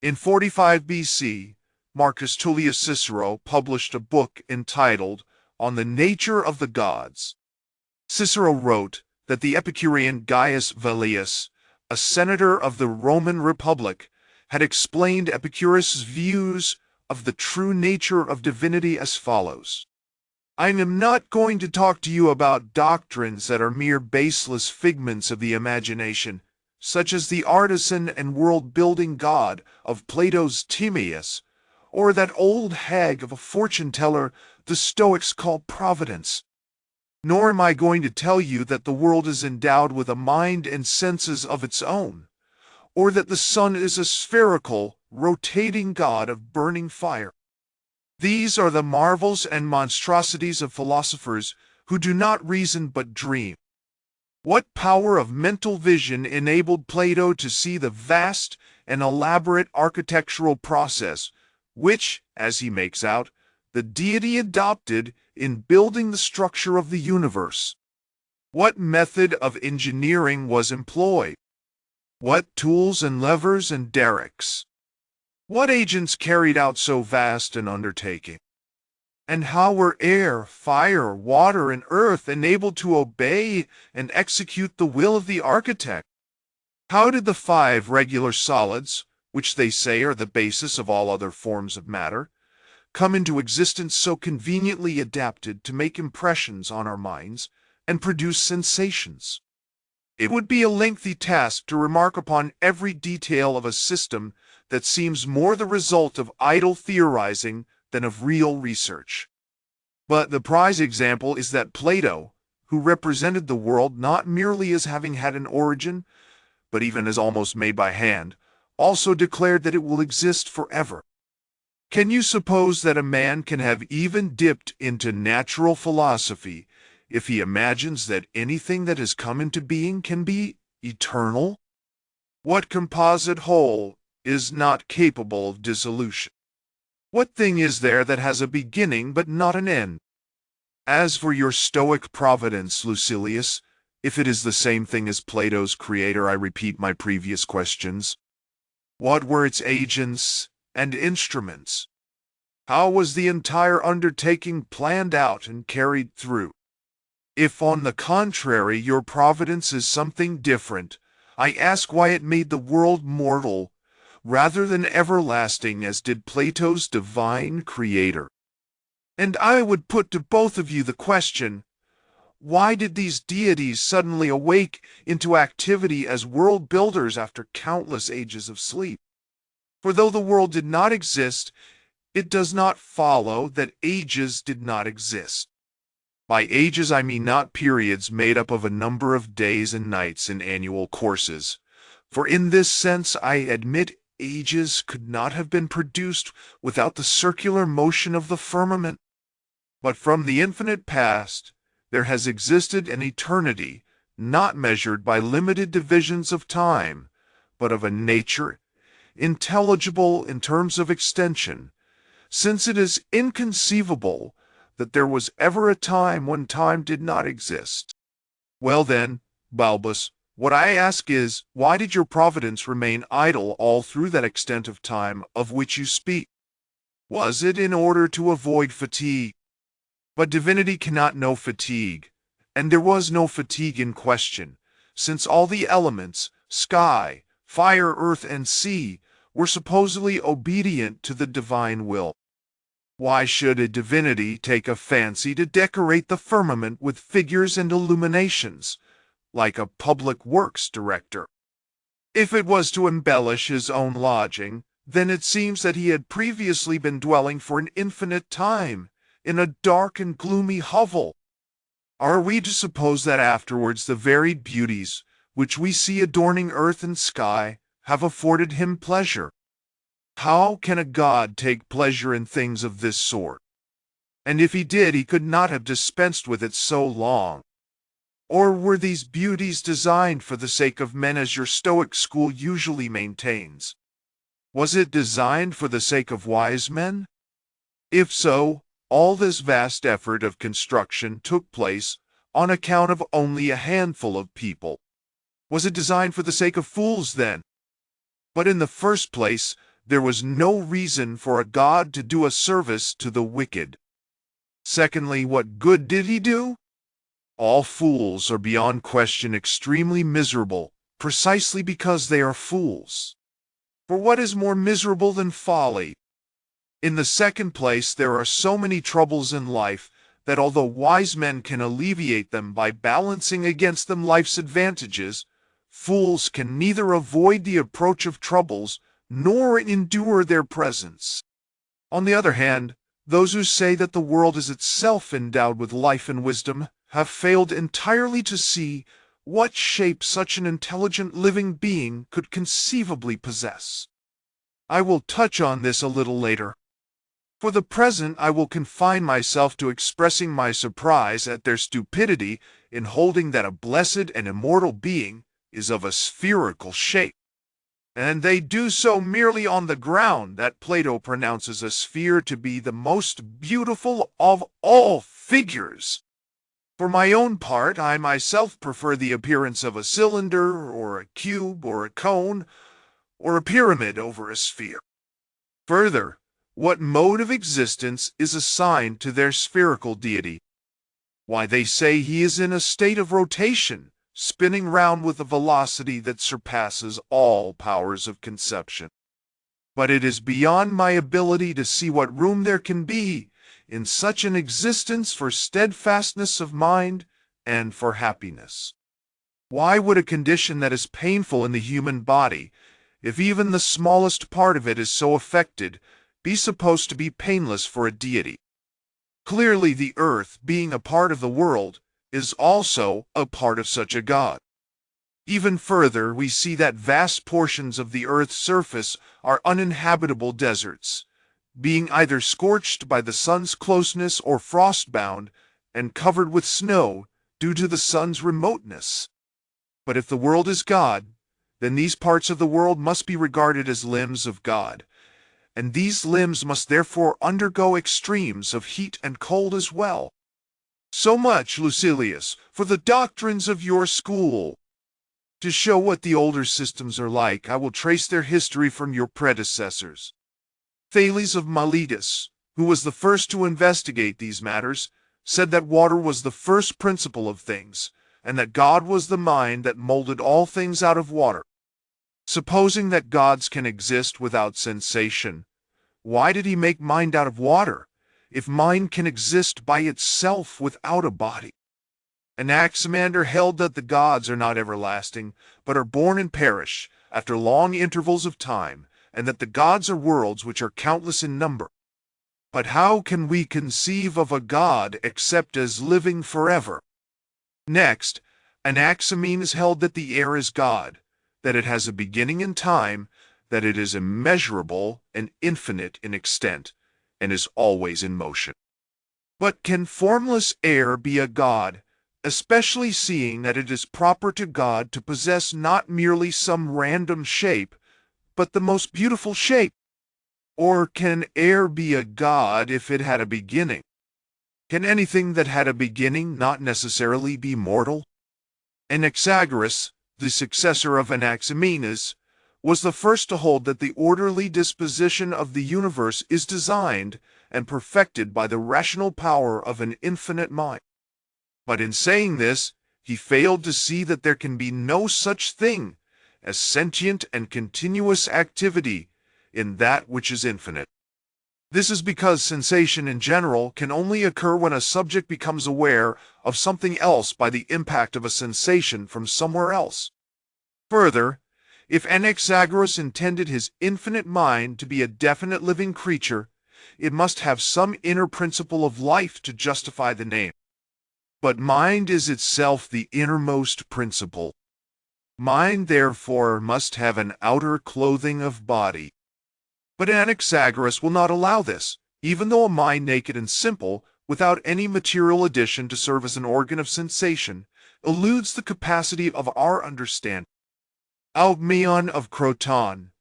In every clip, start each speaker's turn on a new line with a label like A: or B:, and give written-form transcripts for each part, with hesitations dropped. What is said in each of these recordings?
A: In 45 BC, Marcus Tullius Cicero published a book entitled On the Nature of the Gods. Cicero wrote that the Epicurean Gaius Velleius, a senator of the Roman Republic, had explained Epicurus's views of the true nature of divinity as follows. I am not going to talk to you about doctrines that are mere baseless figments of the imagination, such as the artisan and world-building god of Plato's Timaeus, or that old hag of a fortune-teller the Stoics call Providence. Nor am I going to tell you that the world is endowed with a mind and senses of its own, or that the sun is a spherical, rotating god of burning fire. These are the marvels and monstrosities of philosophers who do not reason but dream. What power of mental vision enabled Plato to see the vast and elaborate architectural process which, as he makes out, the deity adopted in building the structure of the universe? What method of engineering was employed? What tools and levers and derricks? What agents carried out so vast an undertaking? And how were air, fire, water, and earth enabled to obey and execute the will of the architect? How did the 5 regular solids, which they say are the basis of all other forms of matter, come into existence so conveniently adapted to make impressions on our minds and produce sensations? It would be a lengthy task to remark upon every detail of a system that seems more the result of idle theorizing than of real research. But the prize example is that Plato, who represented the world not merely as having had an origin, but even as almost made by hand, also declared that it will exist forever. Can you suppose that a man can have even dipped into natural philosophy if he imagines that anything that has come into being can be eternal? What composite whole is not capable of dissolution? What thing is there that has a beginning but not an end? As for your Stoic providence, Lucilius, if it is the same thing as Plato's creator, I repeat my previous questions. What were its agents and instruments? How was the entire undertaking planned out and carried through? If, on the contrary, your providence is something different, I ask why it made the world mortal rather than everlasting as did Plato's divine creator. And I would put to both of you the question, why did these deities suddenly awake into activity as world builders after countless ages of sleep? For though the world did not exist, it does not follow that ages did not exist. By ages I mean not periods made up of a number of days and nights in annual courses, for in this sense I admit ages could not have been produced without the circular motion of the firmament. But from the infinite past there has existed an eternity not measured by limited divisions of time, but of a nature intelligible in terms of extension, since it is inconceivable that there was ever a time when time did not exist. Well then, Balbus, what I ask is, why did your providence remain idle all through that extent of time of which you speak? Was it in order to avoid fatigue? But divinity cannot know fatigue, and there was no fatigue in question, since all the elements, sky, fire, earth, and sea, were supposedly obedient to the divine will. Why should a divinity take a fancy to decorate the firmament with figures and illuminations, like a public works director? If it was to embellish his own lodging, then it seems that he had previously been dwelling for an infinite time in a dark and gloomy hovel. Are we to suppose that afterwards the varied beauties which we see adorning earth and sky have afforded him pleasure? How can a god take pleasure in things of this sort? And if he did, he could not have dispensed with it so long. Or were these beauties designed for the sake of men, as your Stoic school usually maintains? Was it designed for the sake of wise men? If so, all this vast effort of construction took place on account of only a handful of people. Was it designed for the sake of fools then? But in the first place, there was no reason for a god to do a service to the wicked. Secondly, what good did he do? All fools are beyond question extremely miserable, precisely because they are fools. For what is more miserable than folly? In the second place, there are so many troubles in life that although wise men can alleviate them by balancing against them life's advantages, fools can neither avoid the approach of troubles nor endure their presence. On the other hand, those who say that the world is itself endowed with life and wisdom have failed entirely to see what shape such an intelligent living being could conceivably possess. I will touch on this a little later. For the present, I will confine myself to expressing my surprise at their stupidity in holding that a blessed and immortal being is of a spherical shape. And they do so merely on the ground that Plato pronounces a sphere to be the most beautiful of all figures. For my own part, I myself prefer the appearance of a cylinder, or a cube, or a cone, or a pyramid over a sphere. Further, what mode of existence is assigned to their spherical deity? Why, they say he is in a state of rotation, spinning round with a velocity that surpasses all powers of conception. But it is beyond my ability to see what room there can be in such an existence for steadfastness of mind and for happiness. Why would a condition that is painful in the human body, if even the smallest part of it is so affected, be supposed to be painless for a deity? Clearly, the earth, being a part of the world, is also a part of such a god. Even further, we see that vast portions of the earth's surface are uninhabitable deserts, being either scorched by the sun's closeness or frost-bound, and covered with snow due to the sun's remoteness. But if the world is God, then these parts of the world must be regarded as limbs of God, and these limbs must therefore undergo extremes of heat and cold as well. So much, Lucilius, for the doctrines of your school. To show what the older systems are like, I will trace their history from your predecessors. Thales of Miletus, who was the first to investigate these matters, said that water was the first principle of things, and that God was the mind that molded all things out of water. Supposing that gods can exist without sensation, why did he make mind out of water, if mind can exist by itself without a body? Anaximander held that the gods are not everlasting, but are born and perish after long intervals of time, and that the gods are worlds which are countless in number. But how can we conceive of a god except as living forever? Next, Anaximenes held that the air is God, that it has a beginning in time, that it is immeasurable and infinite in extent, and is always in motion. But can formless air be a god, especially seeing that it is proper to God to possess not merely some random shape, but the most beautiful shape? Or can air be a god if it had a beginning? Can anything that had a beginning not necessarily be mortal? Anaxagoras, the successor of Anaximenes, was the first to hold that the orderly disposition of the universe is designed and perfected by the rational power of an infinite mind. But in saying this, he failed to see that there can be no such thing as sentient and continuous activity in that which is infinite. This is because sensation in general can only occur when a subject becomes aware of something else by the impact of a sensation from somewhere else. Further, if Anaxagoras intended his infinite mind to be a definite living creature, it must have some inner principle of life to justify the name. But mind is itself the innermost principle. Mind, therefore, must have an outer clothing of body. But Anaxagoras will not allow this, even though a mind naked and simple, without any material addition to serve as an organ of sensation, eludes the capacity of our understanding. Alcmaeon of Croton,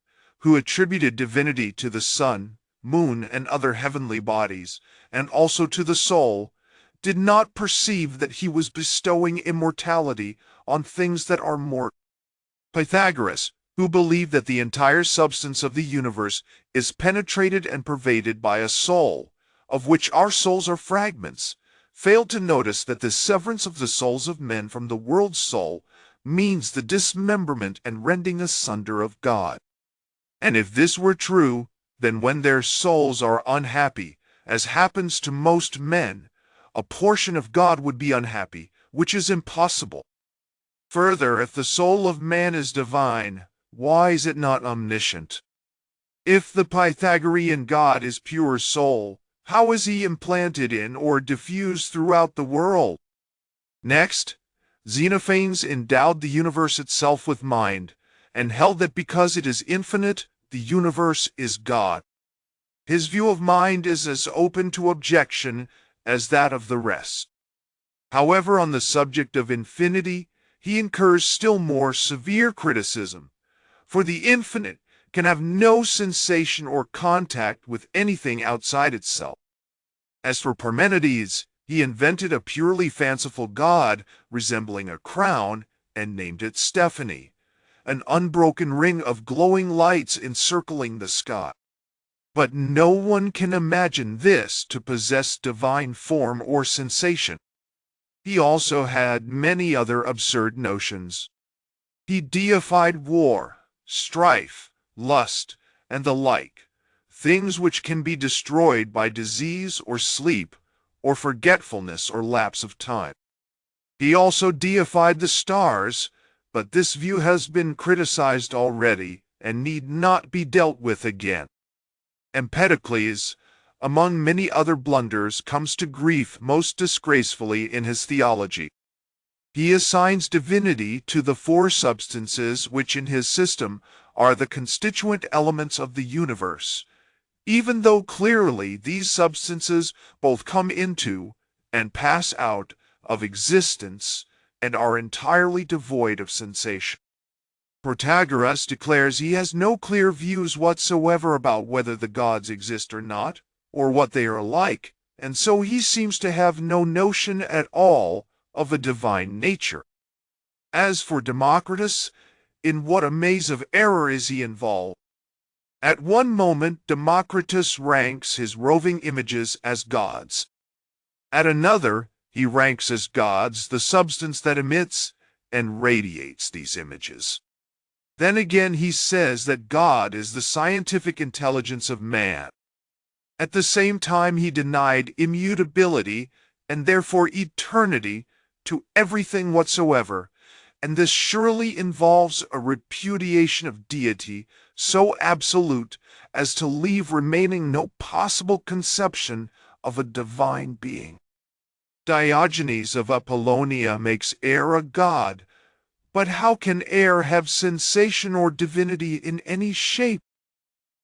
A: who attributed divinity to the sun, moon, and other heavenly bodies, and also to the soul, did not perceive that he was bestowing immortality on things that are mortal. Pythagoras, who believe that the entire substance of the universe is penetrated and pervaded by a soul, of which our souls are fragments, failed to notice that the severance of the souls of men from the world's soul means the dismemberment and rending asunder of God. And if this were true, then when their souls are unhappy, as happens to most men, a portion of God would be unhappy, which is impossible. Further, if the soul of man is divine, why is it not omniscient? If the Pythagorean God is pure soul, how is he implanted in or diffused throughout the world? Next, Xenophanes endowed the universe itself with mind, and held that because it is infinite, the universe is God. His view of mind is as open to objection as that of the rest. However, on the subject of infinity, he incurs still more severe criticism, for the infinite can have no sensation or contact with anything outside itself. As for Parmenides, he invented a purely fanciful god resembling a crown and named it Stephanie, an unbroken ring of glowing lights encircling the sky. But no one can imagine this to possess divine form or sensation. He also had many other absurd notions. He deified war, strife, lust, and the like, things which can be destroyed by disease or sleep, or forgetfulness or lapse of time. He also deified the stars, but this view has been criticized already and need not be dealt with again. Empedocles, among many other blunders, comes to grief most disgracefully in his theology. He assigns divinity to the four substances which in his system are the constituent elements of the universe, even though clearly these substances both come into and pass out of existence and are entirely devoid of sensation. Protagoras declares he has no clear views whatsoever about whether the gods exist or not, or what they are like, and so he seems to have no notion at all of a divine nature. As for Democritus, in what a maze of error is he involved! At one moment Democritus ranks his roving images as gods. At another, he ranks as gods the substance that emits and radiates these images. Then again he says that God is the scientific intelligence of man. At the same time he denied immutability and therefore eternity to everything whatsoever, and this surely involves a repudiation of deity so absolute as to leave remaining no possible conception of a divine being. Diogenes of Apollonia makes air a god, but how can air have sensation or divinity in any shape?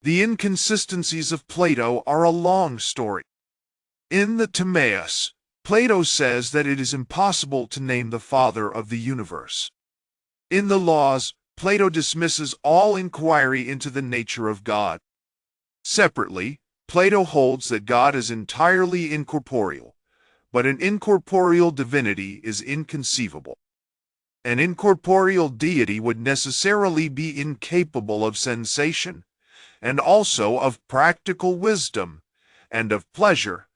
A: The inconsistencies of Plato are a long story. In the Timaeus, Plato says that it is impossible to name the Father of the universe. In the Laws, Plato dismisses all inquiry into the nature of God. Separately, Plato holds that God is entirely incorporeal, but an incorporeal divinity is inconceivable. An incorporeal deity would necessarily be incapable of sensation, and also of practical wisdom, and of pleasure,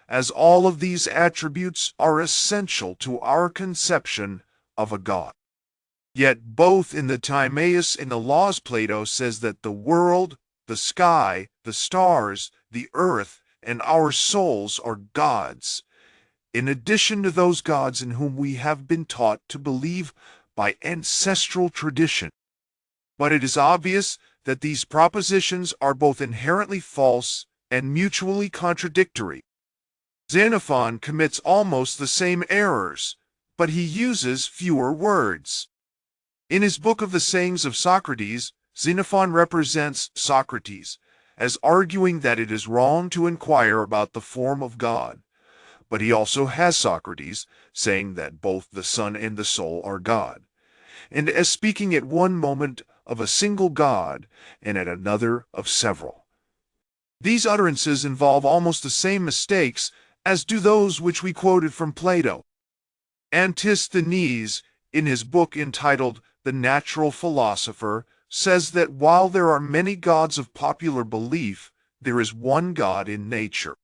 A: as all of these attributes are essential to our conception of a god. Yet both in the Timaeus and the Laws Plato says that the world, the sky, the stars, the earth, and our souls are gods, in addition to those gods in whom we have been taught to believe by ancestral tradition. But it is obvious that these propositions are both inherently false and mutually contradictory. Xenophon commits almost the same errors, but he uses fewer words. In his book of the Sayings of Socrates, Xenophon represents Socrates as arguing that it is wrong to inquire about the form of God, but he also has Socrates saying that both the Son and the soul are God, and as speaking at one moment of a single God and at another of several. These utterances involve almost the same mistakes as do those which we quoted from Plato. Antisthenes, in his book entitled The Natural Philosopher, says that while there are many gods of popular belief, there is one God in nature.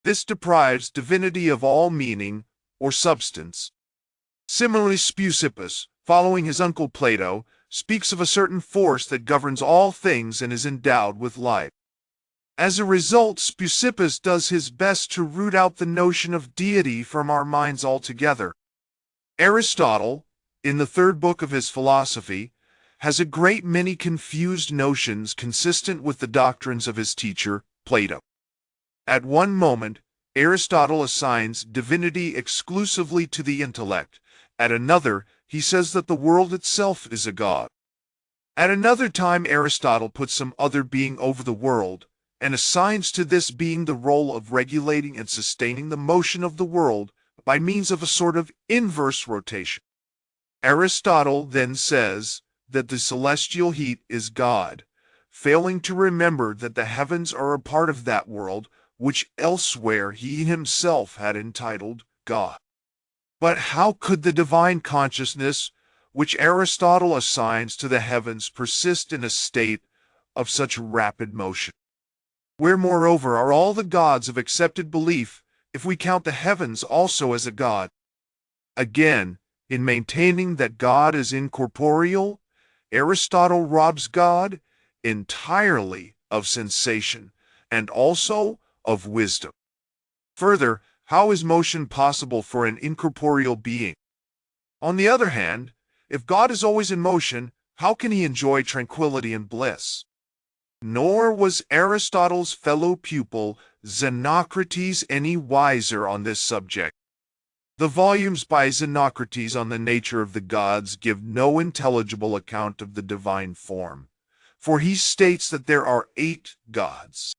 A: This deprives divinity of all meaning or substance. Similarly, Speusippus, following his uncle Plato, speaks of a certain force that governs all things and is endowed with life. As a result, Speusippus does his best to root out the notion of deity from our minds altogether. Aristotle, in the third book of his philosophy, has a great many confused notions consistent with the doctrines of his teacher, Plato. At one moment, Aristotle assigns divinity exclusively to the intellect. At another, he says that the world itself is a god. At another time, Aristotle puts some other being over the world, and assigns to this being the role of regulating and sustaining the motion of the world by means of a sort of inverse rotation. Aristotle then says that the celestial heat is God, failing to remember that the heavens are a part of that world, which elsewhere he himself had entitled God. But how could the divine consciousness, which Aristotle assigns to the heavens, persist in a state of such rapid motion, where moreover are all the gods of accepted belief, if we count the heavens also as a god? Again, in maintaining that God is incorporeal, Aristotle robs God entirely of sensation and also of wisdom. Further, how is motion possible for an incorporeal being? On the other hand, if God is always in motion, how can he enjoy tranquility and bliss? Nor was Aristotle's fellow pupil Xenocrates any wiser on this subject. The volumes by Xenocrates on the nature of the gods give no intelligible account of the divine form, for he states that there are 8 gods.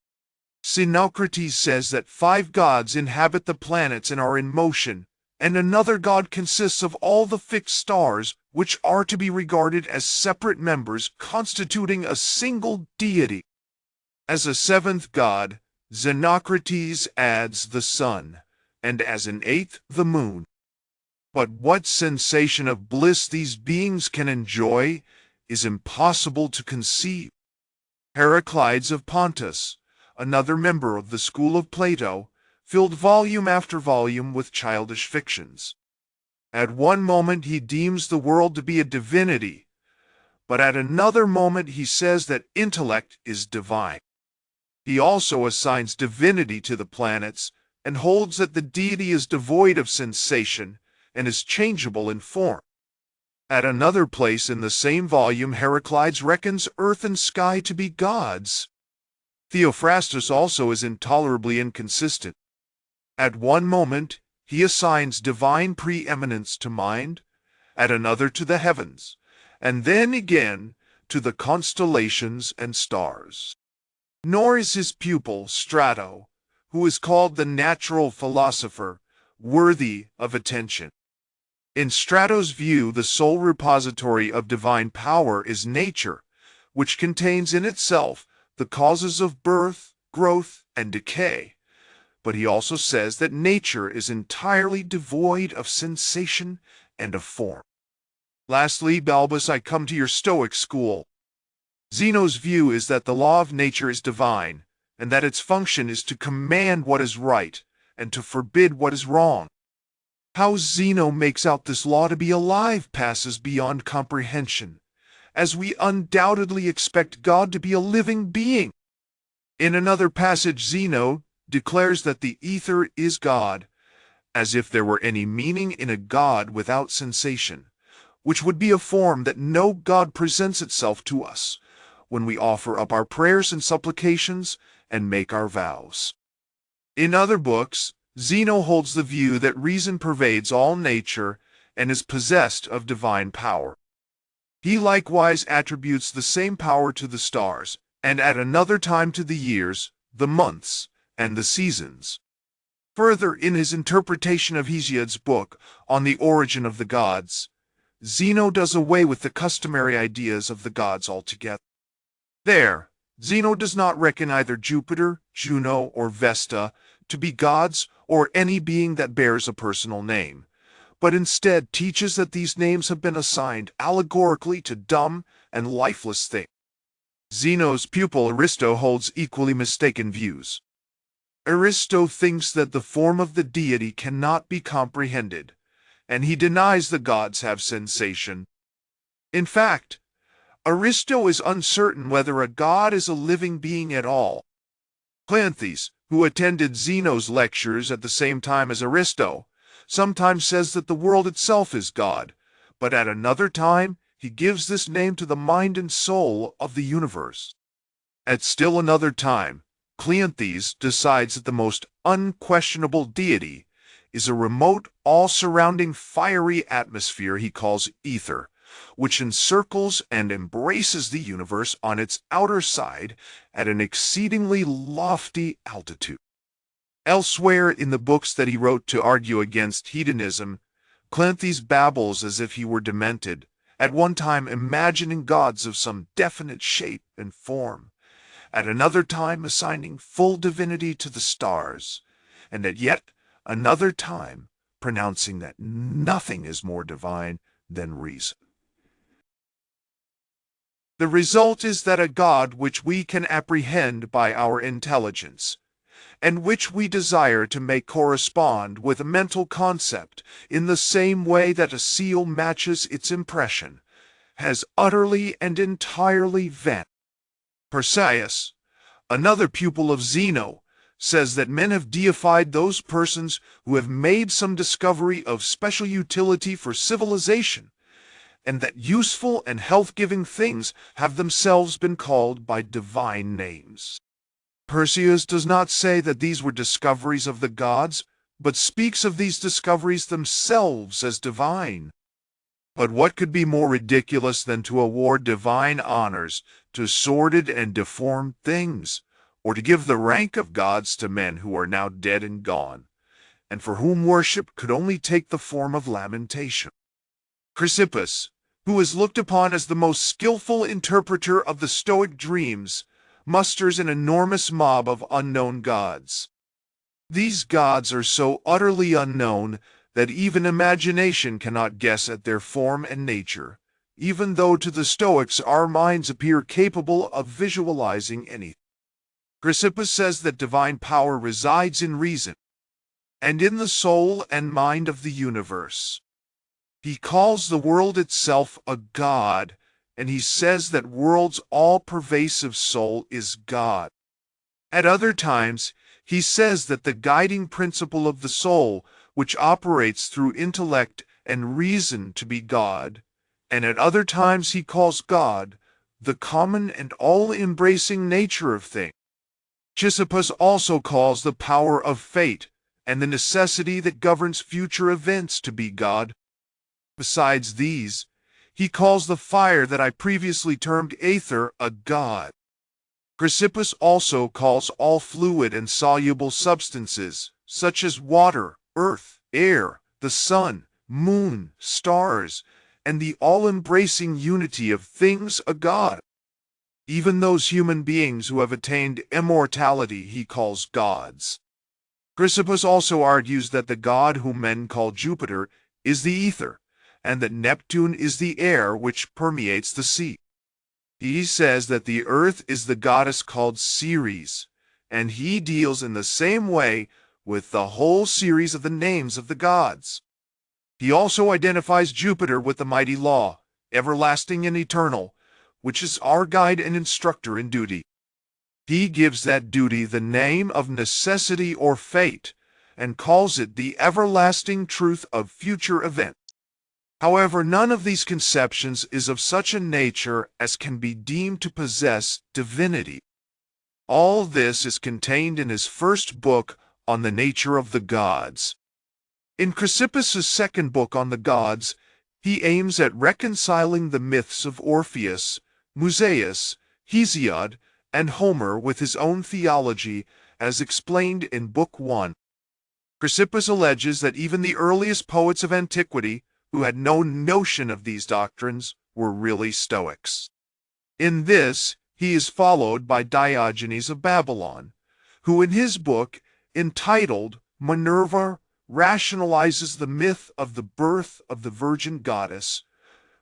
A: Xenocrates says that 5 gods inhabit the planets and are in motion, and another god consists of all the fixed stars, which are to be regarded as separate members constituting a single deity. As a 7th god, Xenocrates adds the sun, and as an 8th, the moon. But what sensation of bliss these beings can enjoy is impossible to conceive. Heraclides of Pontus, another member of the school of Plato, filled volume after volume with childish fictions. At one moment he deems the world to be a divinity, but at another moment he says that intellect is divine. He also assigns divinity to the planets and holds that the deity is devoid of sensation and is changeable in form. At another place in the same volume, Heraclides reckons earth and sky to be gods. Theophrastus also is intolerably inconsistent. At one moment, he assigns divine preeminence to mind, at another to the heavens, and then again to the constellations and stars. Nor is his pupil, Strato, who is called the natural philosopher, worthy of attention. In Strato's view, the sole repository of divine power is nature, which contains in itself the causes of birth, growth, and decay. But he also says that nature is entirely devoid of sensation and of form. Lastly, Balbus, I come to your Stoic school. Zeno's view is that the law of nature is divine, and that its function is to command what is right and to forbid what is wrong. How Zeno makes out this law to be alive passes beyond comprehension, as we undoubtedly expect God to be a living being. In another passage, Zeno declares that the ether is God, as if there were any meaning in a God without sensation, which would be a form that no God presents itself to us when we offer up our prayers and supplications and make our vows. In other books, Zeno holds the view that reason pervades all nature and is possessed of divine power. He likewise attributes the same power to the stars, and at another time to the years, the months, and the seasons. Further, in his interpretation of Hesiod's book on the origin of the gods, Zeno does away with the customary ideas of the gods altogether. There, Zeno does not reckon either Jupiter, Juno, or Vesta to be gods or any being that bears a personal name, but instead teaches that these names have been assigned allegorically to dumb and lifeless things. Zeno's pupil Aristo holds equally mistaken views. Aristo thinks that the form of the deity cannot be comprehended, and he denies the gods have sensation. In fact, Aristo is uncertain whether a god is a living being at all. Cleanthes, who attended Zeno's lectures at the same time as Aristo, sometimes says that the world itself is God, but at another time he gives this name to the mind and soul of the universe. At still another time, Cleanthes decides that the most unquestionable deity is a remote, all-surrounding fiery atmosphere he calls ether, which encircles and embraces the universe on its outer side at an exceedingly lofty altitude. Elsewhere in the books that he wrote to argue against hedonism, Cleanthes babbles as if he were demented, at one time imagining gods of some definite shape and form, at another time assigning full divinity to the stars, and at yet another time pronouncing that nothing is more divine than reason. The result is that a God which we can apprehend by our intelligence, and which we desire to make correspond with a mental concept in the same way that a seal matches its impression, has utterly and entirely vanished. Persius, another pupil of Zeno, says that men have deified those persons who have made some discovery of special utility for civilization, and that useful and health-giving things have themselves been called by divine names. Persius does not say that these were discoveries of the gods, but speaks of these discoveries themselves as divine. But what could be more ridiculous than to award divine honors to sordid and deformed things, or to give the rank of gods to men who are now dead and gone, and for whom worship could only take the form of lamentation? Chrysippus, who is looked upon as the most skillful interpreter of the Stoic dreams, musters an enormous mob of unknown gods. These gods are so utterly unknown that even imagination cannot guess at their form and nature, even though to the Stoics our minds appear capable of visualizing anything. Chrysippus says that divine power resides in reason, and in the soul and mind of the universe. He calls the world itself a god, and he says that world's all-pervasive soul is God. At other times, he says that the guiding principle of the soul, which operates through intellect and reason, to be God, and at other times he calls God the common and all-embracing nature of things. Chrysippus also calls the power of fate and the necessity that governs future events to be God. Besides these, he calls the fire that I previously termed aether a god. Chrysippus also calls all fluid and soluble substances, such as water, earth, air, the sun, moon, stars, and the all-embracing unity of things a god. Even those human beings who have attained immortality he calls gods. Chrysippus also argues that the god whom men call Jupiter is the ether, and that Neptune is the air which permeates the sea. He says that the earth is the goddess called Ceres, and he deals in the same way with the whole series of the names of the gods. He also identifies Jupiter with the mighty law, everlasting and eternal, which is our guide and instructor in duty. He gives that duty the name of necessity or fate, and calls it the everlasting truth of future events. However, none of these conceptions is of such a nature as can be deemed to possess divinity. All this is contained in his first book on the nature of the gods. In Chrysippus's second book on the gods, he aims at reconciling the myths of Orpheus, Musaeus, Hesiod, and Homer with his own theology as explained in Book 1. Chrysippus alleges that even the earliest poets of antiquity, who had no notion of these doctrines, were really Stoics. In this, he is followed by Diogenes of Babylon, who in his book, entitled Minerva, rationalizes the myth of the birth of the virgin goddess,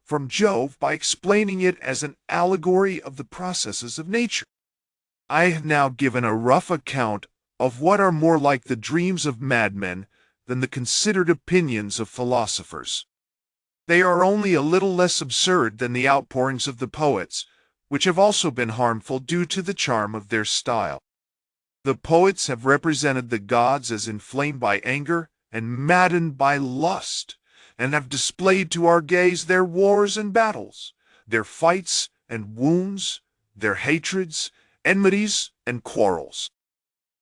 A: from Jove by explaining it as an allegory of the processes of nature. I have now given a rough account of what are more like the dreams of madmen than the considered opinions of philosophers. They are only a little less absurd than the outpourings of the poets, which have also been harmful due to the charm of their style. The poets have represented the gods as inflamed by anger and maddened by lust, and have displayed to our gaze their wars and battles, their fights and wounds, their hatreds, enmities, and quarrels.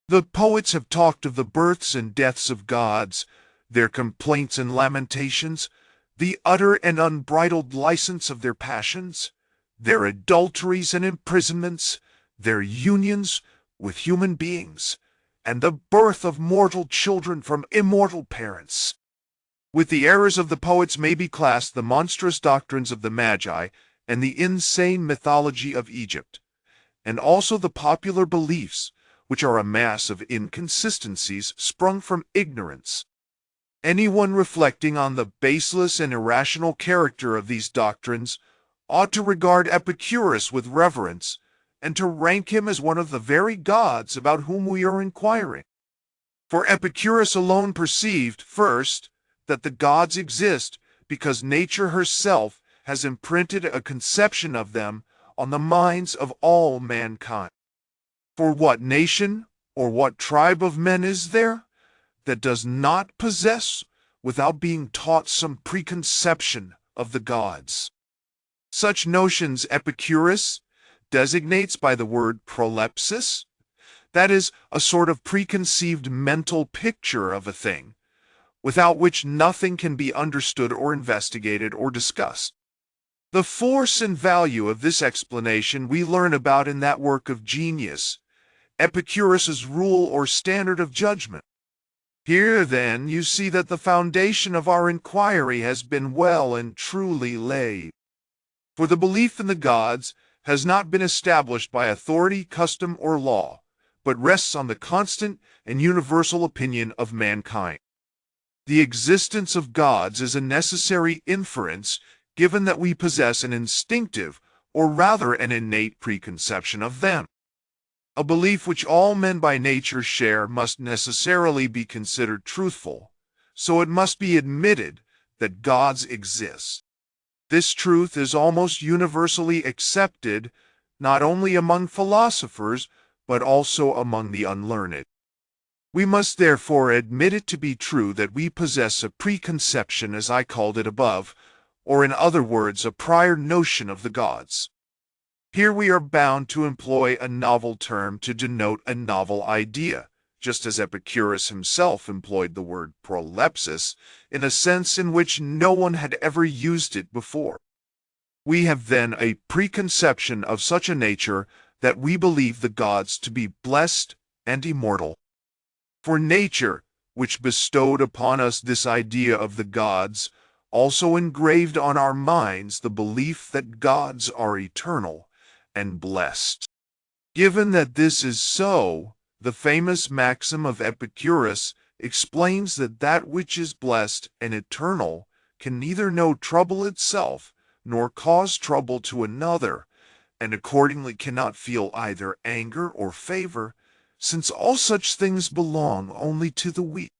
A: The poets have talked of the births and deaths of gods, their complaints and lamentations, the utter and unbridled license of their passions, their adulteries and imprisonments, their unions with human beings, and the birth of mortal children from immortal parents. With the errors of the poets may be classed the monstrous doctrines of the Magi and the insane mythology of Egypt, and also the popular beliefs, which are a mass of inconsistencies sprung from ignorance. Anyone reflecting on the baseless and irrational character of these doctrines ought to regard Epicurus with reverence, and to rank him as one of the very gods about whom we are inquiring. For Epicurus alone perceived, first, that the gods exist because nature herself has imprinted a conception of them on the minds of all mankind. For what nation or what tribe of men is there that does not possess, without being taught, some preconception of the gods? Such notions Epicurus designates by the word prolepsis, that is, a sort of preconceived mental picture of a thing, without which nothing can be understood or investigated or discussed. The force and value of this explanation we learn about in that work of genius, Epicurus's rule or standard of judgment. Here, then, you see that the foundation of our inquiry has been well and truly laid. For the belief in the gods has not been established by authority, custom, or law, but rests on the constant and universal opinion of mankind. The existence of gods is a necessary inference, given that we possess an instinctive, or rather an innate preconception of them. A belief which all men by nature share must necessarily be considered truthful, so it must be admitted that gods exist. This truth is almost universally accepted, not only among philosophers, but also among the unlearned. We must therefore admit it to be true that we possess a preconception, as I called it above, or in other words, a prior notion of the gods. Here we are bound to employ a novel term to denote a novel idea, just as Epicurus himself employed the word prolepsis in a sense in which no one had ever used it before. We have then a preconception of such a nature that we believe the gods to be blessed and immortal. For nature, which bestowed upon us this idea of the gods, also engraved on our minds the belief that gods are eternal and blessed. Given that this is so, the famous maxim of Epicurus explains that that which is blessed and eternal can neither know trouble itself nor cause trouble to another, and accordingly cannot feel either anger or favor, since all such things belong only to the weak.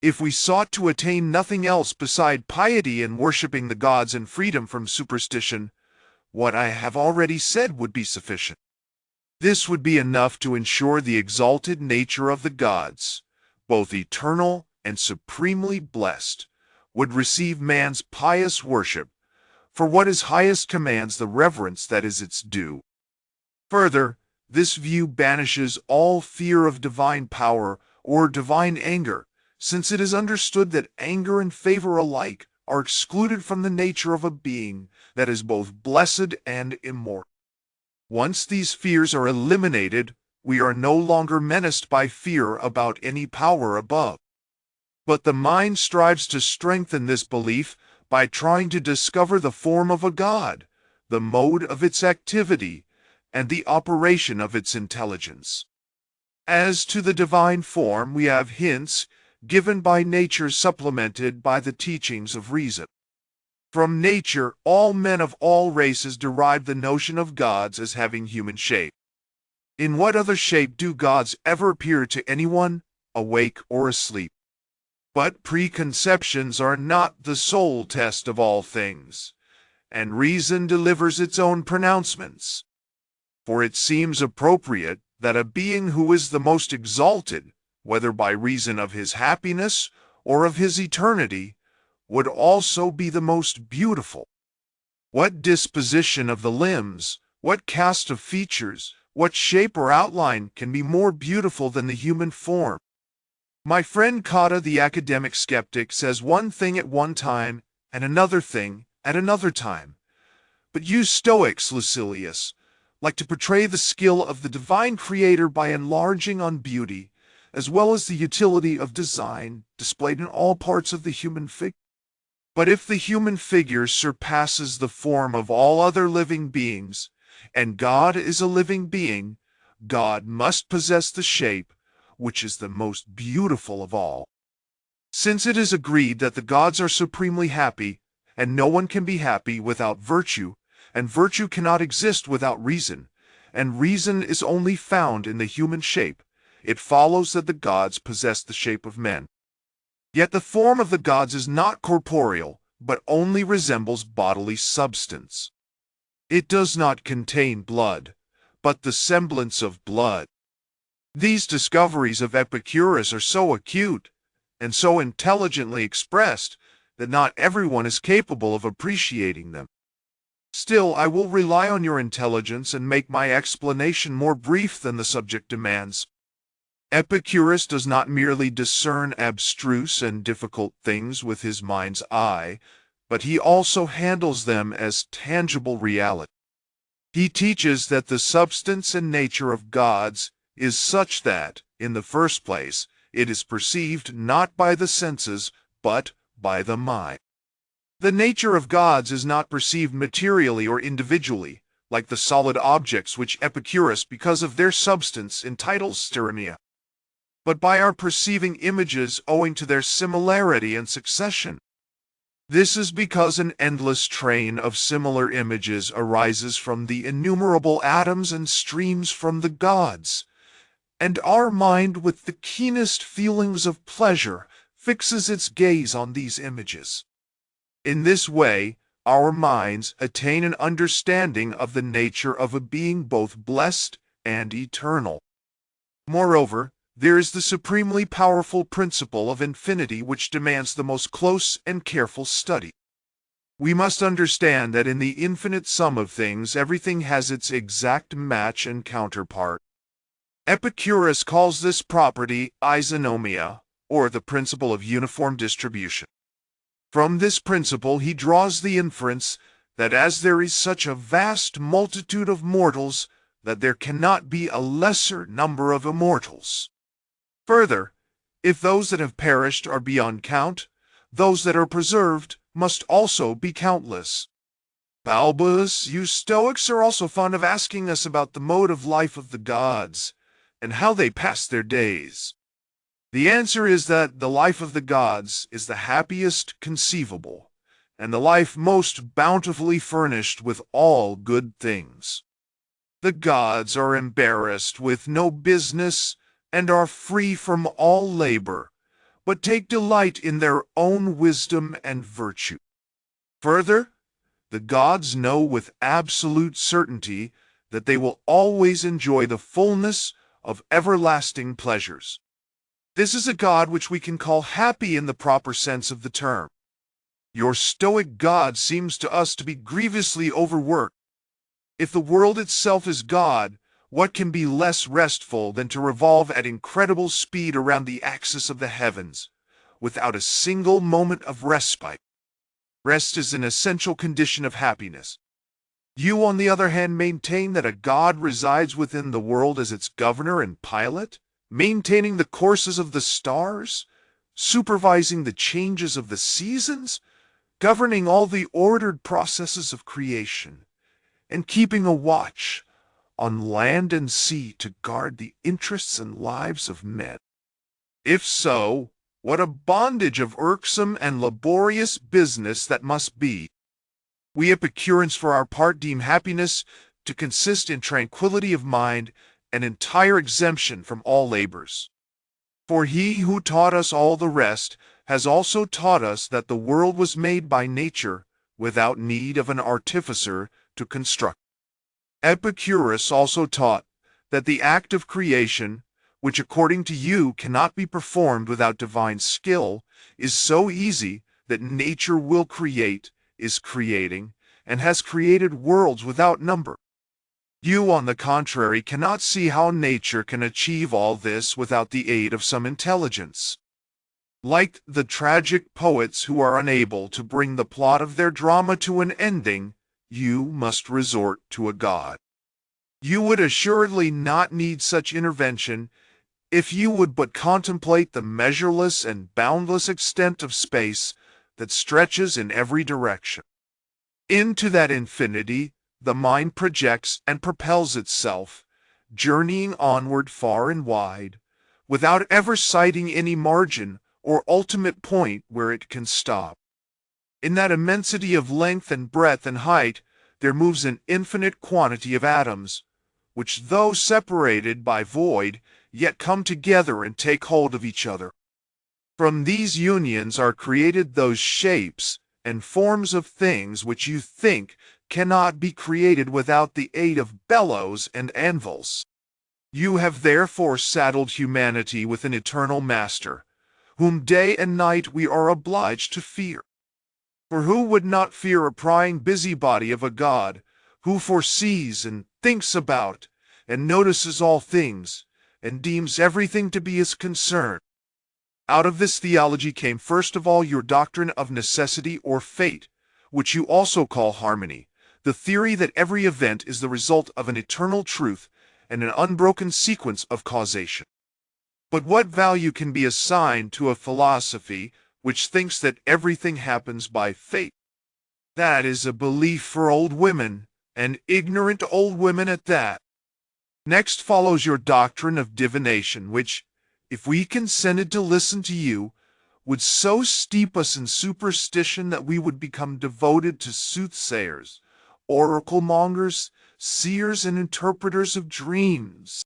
A: If we sought to attain nothing else beside piety and worshipping the gods and freedom from superstition, what I have already said would be sufficient. This would be enough to ensure the exalted nature of the gods, both eternal and supremely blessed, would receive man's pious worship, for what is highest commands the reverence that is its due. Further, this view banishes all fear of divine power or divine anger, since it is understood that anger and favor alike are excluded from the nature of a being that is both blessed and immortal. Once these fears are eliminated, we are no longer menaced by fear about any power above. But the mind strives to strengthen this belief by trying to discover the form of a god, the mode of its activity, and the operation of its intelligence. As to the divine form, we have hints given by nature supplemented by the teachings of reason. From nature, all men of all races derive the notion of gods as having human shape. In what other shape do gods ever appear to anyone, awake or asleep? But preconceptions are not the sole test of all things, and reason delivers its own pronouncements. For it seems appropriate that a being who is the most exalted, whether by reason of his happiness or of his eternity, would also be the most beautiful. What disposition of the limbs, what cast of features, what shape or outline can be more beautiful than the human form? My friend Cotta, the academic skeptic, says one thing at one time and another thing at another time. But you Stoics, Lucilius, like to portray the skill of the divine creator by enlarging on beauty, as well as the utility of design displayed in all parts of the human figure. But if the human figure surpasses the form of all other living beings, and God is a living being, God must possess the shape which is the most beautiful of all. Since it is agreed that the gods are supremely happy, and no one can be happy without virtue, and virtue cannot exist without reason, and reason is only found in the human shape, it follows that the gods possess the shape of men. Yet the form of the gods is not corporeal, but only resembles bodily substance. It does not contain blood, but the semblance of blood. These discoveries of Epicurus are so acute, and so intelligently expressed, that not everyone is capable of appreciating them. Still, I will rely on your intelligence and make my explanation more brief than the subject demands. Epicurus does not merely discern abstruse and difficult things with his mind's eye, but he also handles them as tangible reality. He teaches that the substance and nature of gods is such that, in the first place, it is perceived not by the senses, but by the mind. The nature of gods is not perceived materially or individually, like the solid objects which Epicurus, because of their substance, entitles steremia, but by our perceiving images owing to their similarity and succession. This is because an endless train of similar images arises from the innumerable atoms and streams from the gods, and our mind with the keenest feelings of pleasure fixes its gaze on these images. In this way, our minds attain an understanding of the nature of a being both blessed and eternal. Moreover, there is the supremely powerful principle of infinity which demands the most close and careful study. We must understand that in the infinite sum of things everything has its exact match and counterpart. Epicurus calls this property isonomia, or the principle of uniform distribution. From this principle he draws the inference that as there is such a vast multitude of mortals, that there cannot be a lesser number of immortals. Further, if those that have perished are beyond count, those that are preserved must also be countless. Balbus, you Stoics are also fond of asking us about the mode of life of the gods, and how they pass their days. The answer is that the life of the gods is the happiest conceivable, and the life most bountifully furnished with all good things. The gods are embarrassed with no business, and are free from all labor, but take delight in their own wisdom and virtue. Further, the gods know with absolute certainty that they will always enjoy the fullness of everlasting pleasures. This is a God which we can call happy in the proper sense of the term. Your Stoic God seems to us to be grievously overworked. If the world itself is God, what can be less restful than to revolve at incredible speed around the axis of the heavens, without a single moment of respite? Rest is an essential condition of happiness. You, on the other hand, maintain that a God resides within the world as its governor and pilot, maintaining the courses of the stars, supervising the changes of the seasons, governing all the ordered processes of creation, and keeping a watch on land and sea to guard the interests and lives of men. If so, what a bondage of irksome and laborious business that must be! We Epicureans for our part deem happiness to consist in tranquility of mind and entire exemption from all labors. For he who taught us all the rest has also taught us that the world was made by nature without need of an artificer to construct. Epicurus also taught that the act of creation, which according to you cannot be performed without divine skill, is so easy that nature will create, is creating, and has created worlds without number. You, on the contrary, cannot see how nature can achieve all this without the aid of some intelligence. Like the tragic poets who are unable to bring the plot of their drama to an ending, you must resort to a god. You would assuredly not need such intervention if you would but contemplate the measureless and boundless extent of space that stretches in every direction. Into that infinity, the mind projects and propels itself, journeying onward far and wide, without ever sighting any margin or ultimate point where it can stop. In that immensity of length and breadth and height, there moves an infinite quantity of atoms, which though separated by void, yet come together and take hold of each other. From these unions are created those shapes and forms of things which you think cannot be created without the aid of bellows and anvils. You have therefore saddled humanity with an eternal master, whom day and night we are obliged to fear. For who would not fear a prying busybody of a god, who foresees and thinks about and notices all things, and deems everything to be his concern? Out of this theology came first of all your doctrine of necessity or fate, which you also call harmony, the theory that every event is the result of an eternal truth and an unbroken sequence of causation. But what value can be assigned to a philosophy which thinks that everything happens by fate? That is a belief for old women, and ignorant old women at that. Next follows your doctrine of divination, which, if we consented to listen to you, would so steep us in superstition that we would become devoted to soothsayers, oracle-mongers, seers, and interpreters of dreams.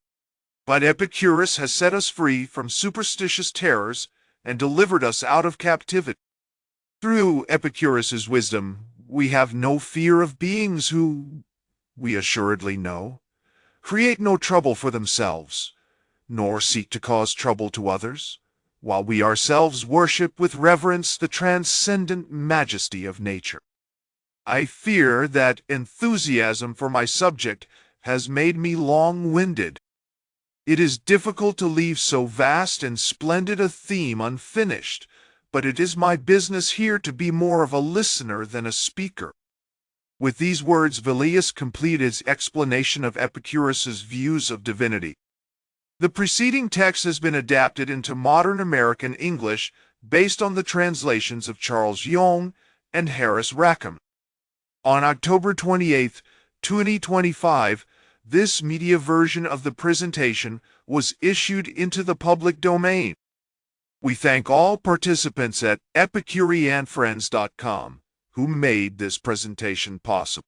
A: But Epicurus has set us free from superstitious terrors and delivered us out of captivity. Through Epicurus's wisdom, we have no fear of beings who, we assuredly know, create no trouble for themselves, nor seek to cause trouble to others, while we ourselves worship with reverence the transcendent majesty of nature. I fear that enthusiasm for my subject has made me long-winded. It is difficult to leave so vast and splendid a theme unfinished, but it is my business here to be more of a listener than a speaker. With these words, Velleius completed his explanation of Epicurus's views of divinity. The preceding text has been adapted into modern American English based on the translations of Charles Young and Harris Rackham. On October 28, 2025, this media version of the presentation was issued into the public domain. We thank all participants at EpicureanFriends.com who made this presentation possible.